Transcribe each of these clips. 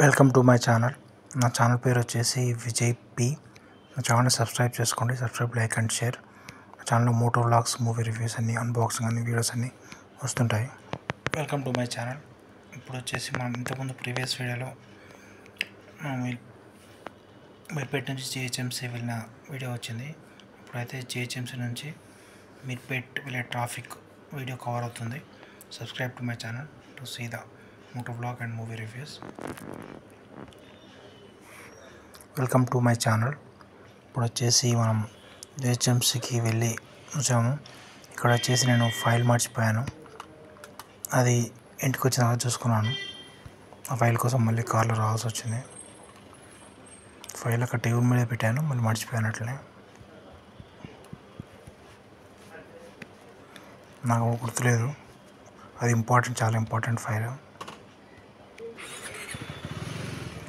Welcome to my channel. నా channel పేరు వచ్చేసి విజయ్ పి. నా ఛానల్ని సబ్స్క్రైబ్ చేసుకోండి. Subscribe, like and share. నా ఛానల్లో మోటో వ్లాగ్స్, మూవీ రివ్యూస్ అన్ని, అన్బాక్సింగ్ అన్ని వీడియోస్ అన్నీ వస్తుంటాయి. Welcome to my channel. ఇప్పుడు వచ్చేసి మనం ఇంతకుముందు ప్రీవియస్ వీడియోలో మీర్పేట్ నుంచి జిహెచ్ఎంసీ వెళ్ళిన వీడియో వచ్చింది. ఇప్పుడైతే జిహెచ్ఎంసీ నుంచి మీర్పేట్ వెళ్ళే ట్రాఫిక్ వీడియో కవర్ అవుతుంది. Subscribe to my channel to see the moto vlog and movie reviews. Welcome to my channel. ఇప్పుడు వచ్చేసి మనం జిహెచ్ఎంసీకి వెళ్ళి వచ్చాము. ఇక్కడ వచ్చేసి నేను ఫైల్ మర్చిపోయాను. అది ఇంటికి వచ్చిన తర్వాత చూసుకున్నాను. ఆ ఫైల్ కోసం మళ్ళీ కార్లో రావాల్సి వచ్చింది. ఫైల్ అక్కడ టేబుల్ మీద పెట్టాను, మళ్ళీ మర్చిపోయాను. అట్లనే నాకు గుర్తులేదు. అది ఇంపార్టెంట్, చాలా ఇంపార్టెంట్ ఫైల్.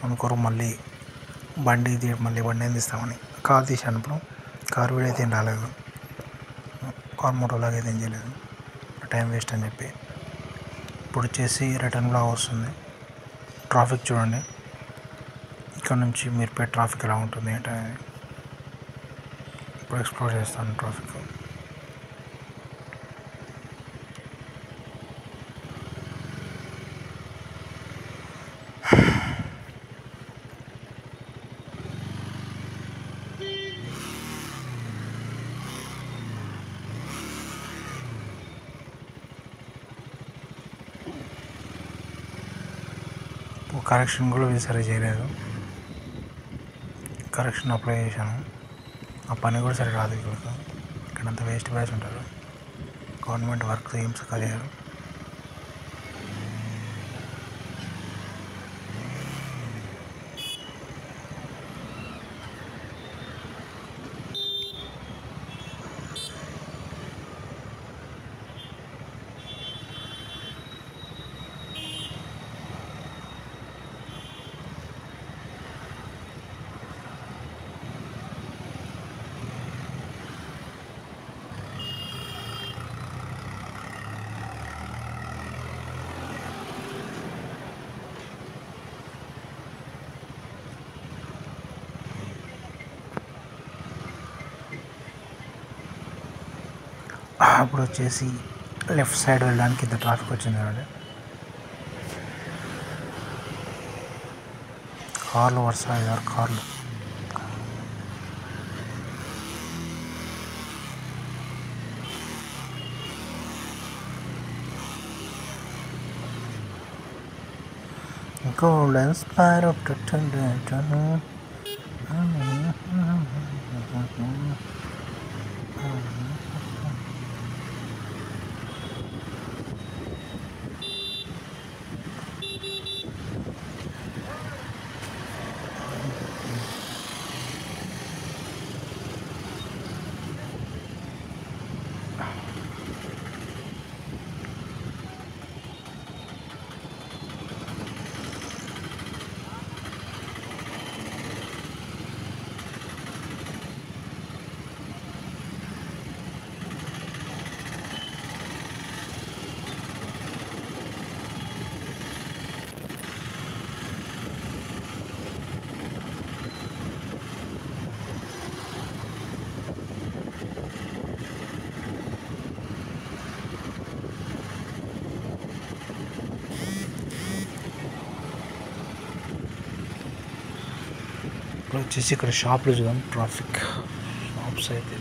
అనుకోరు మళ్ళీ బండి ఏం తీస్తామని కార్ తీసాను. ఇప్పుడు కార్ వీడియో అయితే ఏం రాలేదు. కార్ మోటోలాగా అయితే ఏం చేయలేదు, టైం వేస్ట్ అని చెప్పి. ఇప్పుడు వచ్చేసి రిటర్న్ బ్లాగ్ వస్తుంది. ట్రాఫిక్ చూడండి. ఇక్కడ నుంచి మీర్పేట్ ట్రాఫిక్ ఎలా ఉంటుంది ఏంటనేది ఇప్పుడు ఎక్స్ప్లోర్ చేస్తాను. ట్రాఫిక్ కరెక్షన్ కూడా సరిగ్గా చేయలేదు. కరెక్షన్ అప్లై చేశాను, ఆ పని కూడా సరిగ్గా రాదు. ఇక్కడంతా వేస్ట్ బ్యాచ్ ఉంటారు. గవర్నమెంట్ వర్క్ ఏం సరిగ్గా చేయరు. అప్పుడు వచ్చేసి లెఫ్ట్ సైడ్ వెళ్ళడానికి ఇంత ట్రాఫిక్ వచ్చింది కదండి. కార్లు వరుస 5-6 కార్లు. Golden Sparrow. ఇప్పుడు వచ్చేసి ఇక్కడ షాప్లో చూద్దాం. ట్రాఫిక్ షాప్స్ అయితే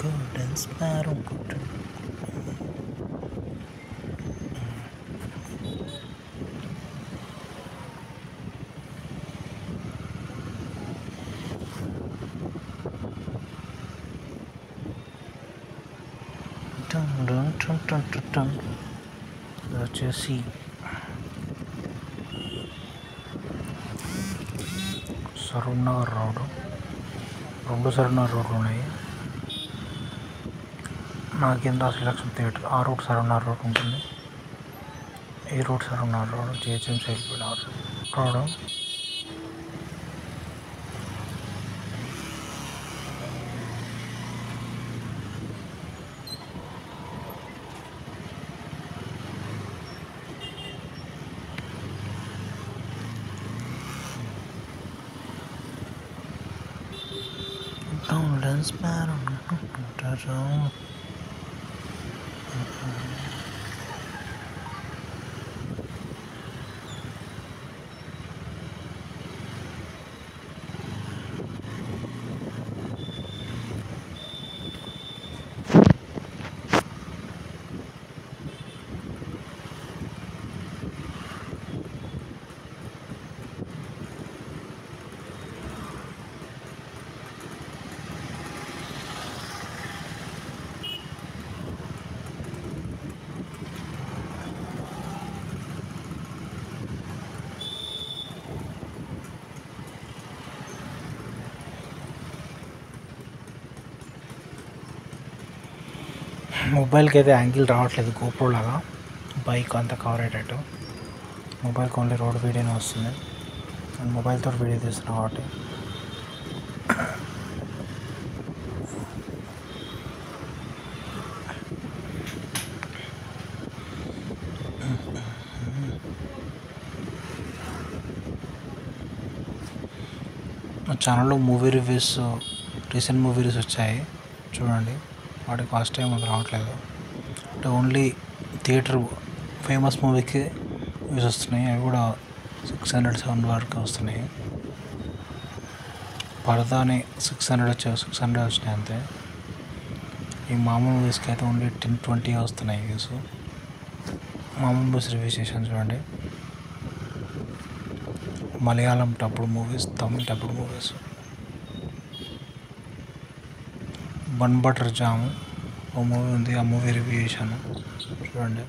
Golden Sparrow. వచ్చేసి సరూర్ నగర్ రోడ్డు. 2 సరూర్ నగర్ రోడ్లు ఉన్నాయి. నాగేంద్ర సెలక్షన్ థియేటర్ ఆ రోడ్ సరౌండర్ రోడ్ ఉంటుంది. ఈ road సరౌండర్ road GHM side road. మొబైల్కి అయితే యాంగిల్ రావట్లేదు గోప్రో లాగా, బైక్ అంతా కవర్ అయ్యేటట్టు. మొబైల్కి ఓన్లీ రోడ్ వీడియోనే వస్తుంది. నేను మొబైల్తో వీడియో తీస్తున్నా కాబట్టి మా ఛానల్లో movie reviews, recent movie reviews వచ్చాయి చూడండి. వాటికి ఫస్ట్ టైం అది రావట్లేదు. అంటే ఓన్లీ థియేటర్ ఫేమస్ మూవీకి వ్యూస్ వస్తున్నాయి. అవి కూడా 600-700 వరకు వస్తున్నాయి. పరదాని 600 వచ్చినాయి అంతే. ఈ మామూలు మూవీస్కి అయితే ఓన్లీ 10-20 వస్తున్నాయి వ్యూస్. మామూలు మూవీస్ రివ్యూ చేశాను చూడండి. Malayalam dubbed movies, Tamil dubbed movies. Bun butter jam ఓ మూవీ ఉంది, ఆ మూవీ రివ్యూ చేశాను చూడండి.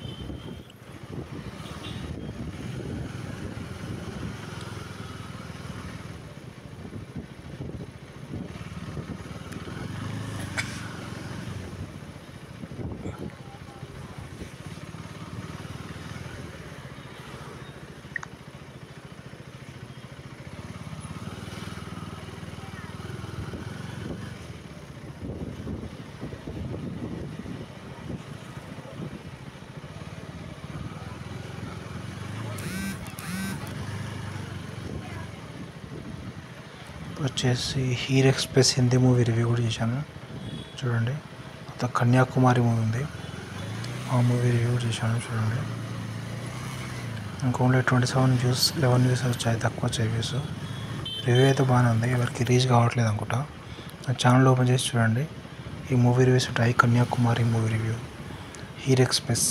వచ్చేసి Heer Express Hindi movie review కూడా చేశాను చూడండి. కొత్త కన్యాకుమారి మూవీ ఉంది, ఆ మూవీ రివ్యూ చేశాను చూడండి. ఇంకా ఓన్లీ 27 వ్యూస్, 11 వ్యూస్ వచ్చాయి, తక్కువ వచ్చాయి వ్యూస్. రివ్యూ అయితే బాగానే ఉంది, ఎవరికి రీచ్ కావట్లేదు అనుకుంటా. నా ఛానల్ ఓపెన్ చేసి చూడండి, ఈ మూవీ రివ్యూస్ ఉంటాయి. Kanyakumari movie review, here express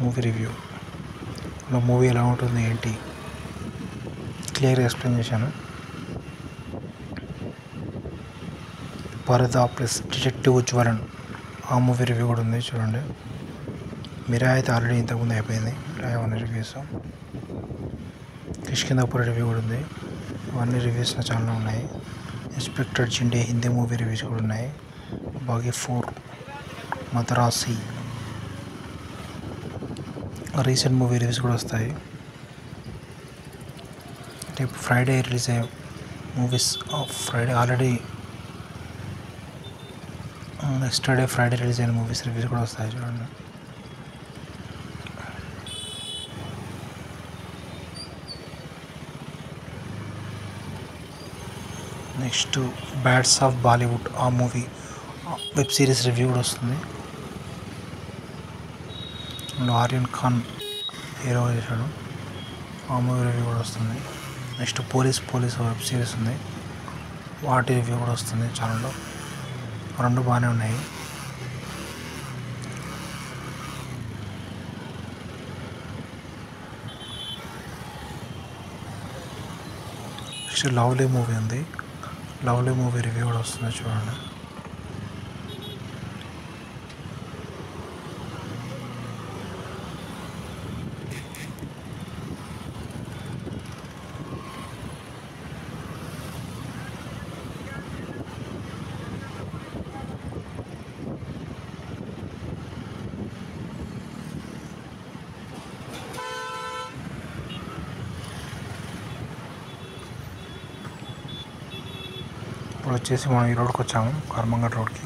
movie review, movie ఎలా ఉంటుంది ఏంటి క్లియర్గా ఎక్స్ప్లెయిన్ చేశాను. పరదా ప్లస్ డిటెక్టివ్ ఉజ్వలన్ ఆ మూవీ రివ్యూ కూడా ఉంది చూడండి. మిరా అయితే ఆల్రెడీ ఇంతకుముందు అయిపోయింది, మిరా అవన్నీ రివ్యూస్. కిష్కిందాపూర్ రివ్యూ కూడా ఉంది. అవన్నీ రివ్యూస్ నా ఛానల్లో ఉన్నాయి. ఇన్స్పెక్టర్ చిండే హిందీ మూవీ రివ్యూస్ కూడా ఉన్నాయి. Baaghi 4, Madrasi recent movie reviews కూడా వస్తాయి. రేపు ఫ్రైడే రిలీజ్ అయ్యే movies, Friday already next day Friday release అయిన మూవీస్ రివ్యూస్ కూడా వస్తాయి చూడండి. నెక్స్ట్ బ్యాడ్స్ ఆఫ్ బాలీవుడ్ ఆ మూవీ వెబ్ సిరీస్ రివ్యూ కూడా వస్తుంది. ఆర్యన్ ఖాన్ హీరో చేశాడు, ఆ మూవీ రివ్యూ కూడా వస్తుంది. నెక్స్ట్ పోలీస్ వెబ్ సిరీస్ ఉంది, వాటి రివ్యూ కూడా వస్తుంది ఛానల్లో. రెండు బాగానే ఉన్నాయి. నెక్స్ట్ లవ్లీ మూవీ ఉంది, లవ్లీ మూవీ రివ్యూ కూడా వస్తుంది చూడండి. వచ్చేసి మనం ఈ రోడ్కి వచ్చాము, కర్మంగడ్ రోడ్కి.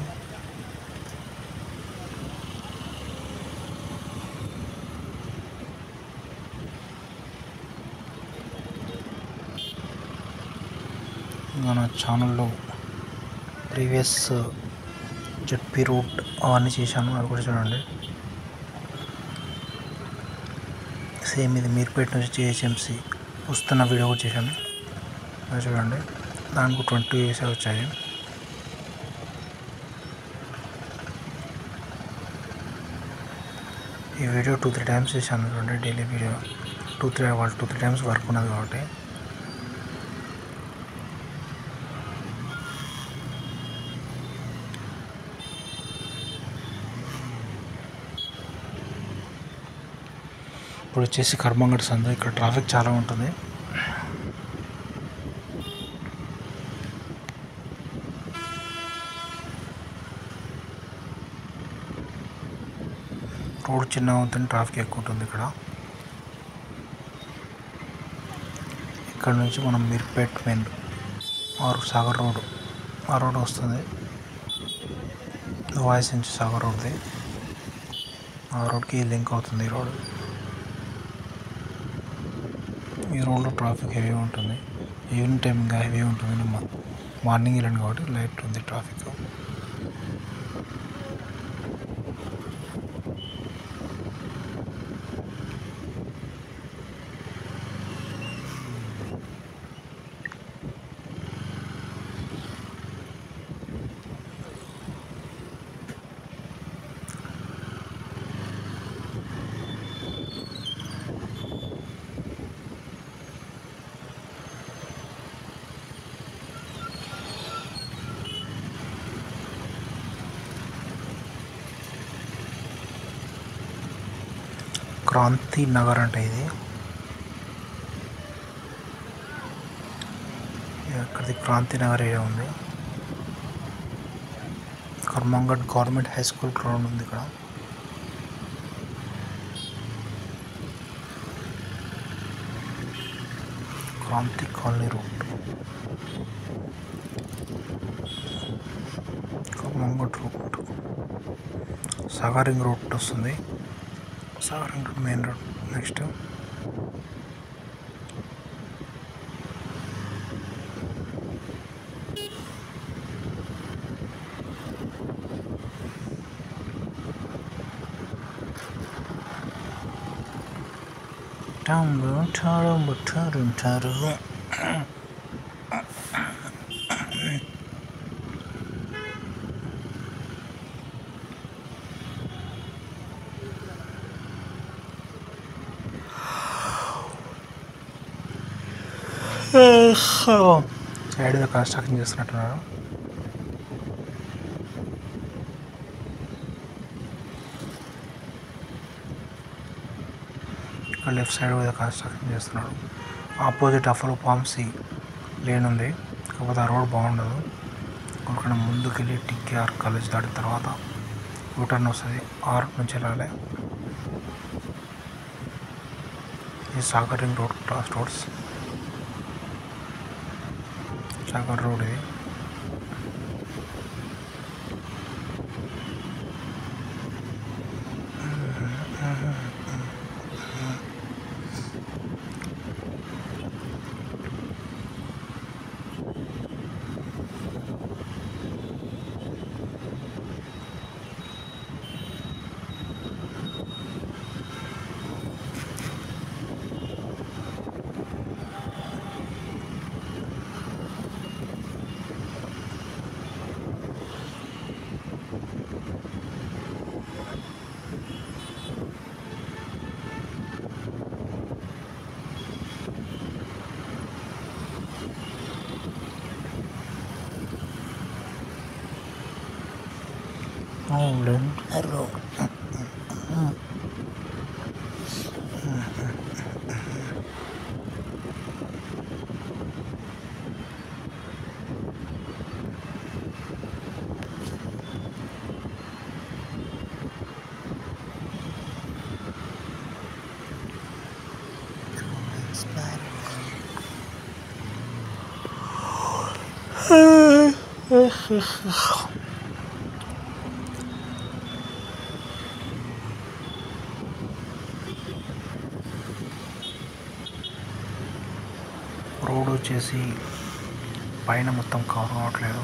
మన ఛానల్లో ప్రీవియస్ జెడ్పీ రూట్ అవన్నీ చేశాను, అది కూడా చూడండి. సేమ్ ఇది మీర్పేట నుంచి జిహెచ్ఎంసి వస్తున్న వీడియో కూడా చేశాను, అది చూడండి. దానికి 20 views వచ్చాయి. ఈ వీడియో 2-3 టైమ్స్ చేశాను చూడండి. డైలీ వీడియో 2-3 టైమ్స్ వర్క్ ఉన్నది కాబట్టి. ఇప్పుడు వచ్చేసి కర్మంగడ్ సంద. ఇక్కడ ట్రాఫిక్ చాలా ఉంటుంది. రోడ్ చిన్నగా ఉంటుంది, ట్రాఫిక్ ఎక్కువ ఉంటుంది ఇక్కడ. ఇక్కడ నుంచి మనం Meerpet main R Sagar road, ఆ రోడ్ వస్తుంది. వాయిస్ నుంచి సాగర్ రోడ్ది, ఆ రోడ్కి లింక్ అవుతుంది ఈ రోడ్. ఈ రోడ్లో ట్రాఫిక్ హెవీ ఉంటుంది. ఈవినింగ్ టైం ఇంకా హెవీ ఉంటుంది. మార్నింగ్ వెళ్ళండి కాబట్టి లైట్ ఉంది ట్రాఫిక్. క్రాంతి నగర్ అంటే ఇది ఇక్కడిది క్రాంతి నగర్ ఏరియా ఉంది. Karmanghat government high school ground ఉంది ఇక్కడ. Kranti colony route, Karmanghat route, Sagar ring route వస్తుంది. Sagar ring road main road. Next ఉంటారు. సైడ్ కన్స్ట్రక్షన్ చేస్తున్నట్టున్నారు. లెఫ్ట్ సైడ్ మీద కన్స్ట్రక్షన్ చేస్తున్నాడు. ఆపోజిట్ అఫ్లో ఫార్మసీ లేన్ ఉంది, కాకపోతే ఆ రోడ్ బాగుండదు. అక్కడ ముందుకు వెళ్ళి టికేఆర్ కాలేజ్ దాటిన తర్వాత యూటర్న్ వస్తుంది. ఆర్ నుంచి వెళ్ళాలి. ఈ Sagar ring road cross roads, Sagar road ఇది. రోడ్ వచ్చేసి పైన మొత్తం కవర్ కావట్లేదు.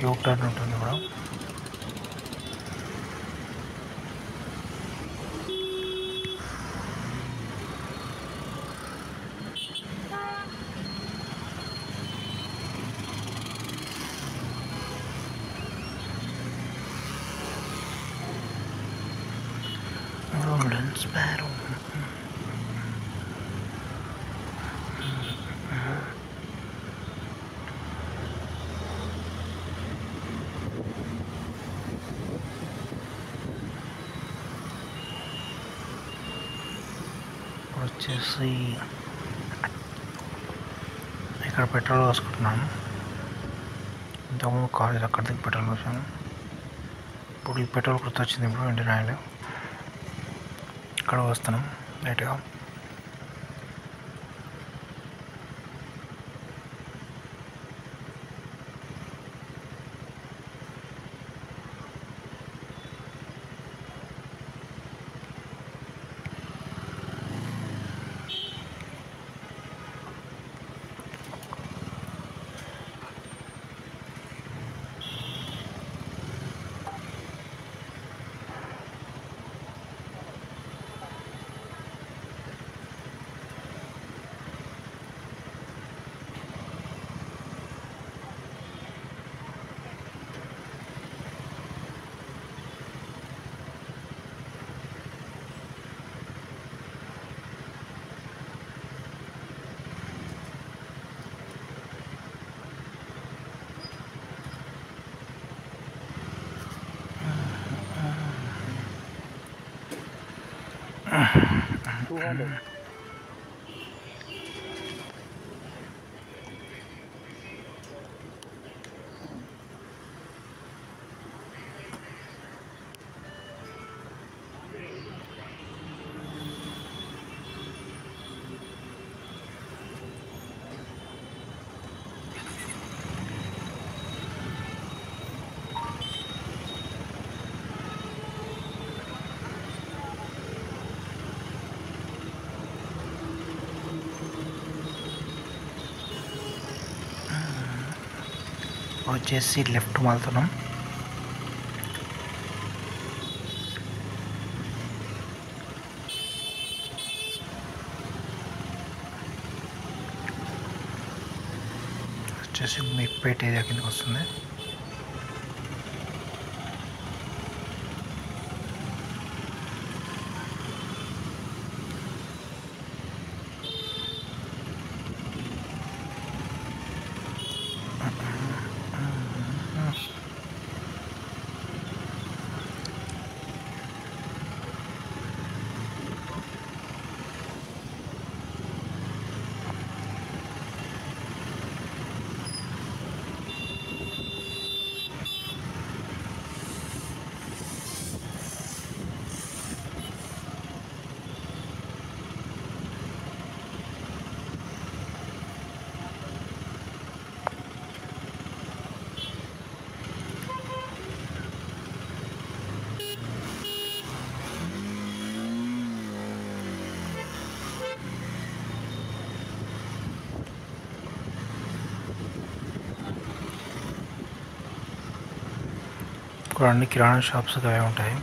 యూటర్న్ ఉంటుంది కూడా. గోల్డెన్ స్పారో వచ్చేసి ఇక్కడ పెట్రోల్ పోసుకుంటున్నాను. ఇంతకుముందు కాలేజ్ అక్కడ దగ్గర పెట్రోల్ పోసాను. ఇప్పుడు ఈ పెట్రోల్ గుర్తొచ్చింది. ఇప్పుడు ఇండియన్ ఆయిల్ ఇక్కడ వస్తున్నాం లైట్గా. వచ్చేసి లెఫ్ట్ వెళ్తున్నాం. వచ్చేసి మిక్పేట ఏరియా కిందకి వస్తుంది. ఇక్కడ అన్ని కిరాణా షాప్స్ అవే ఉంటాయి.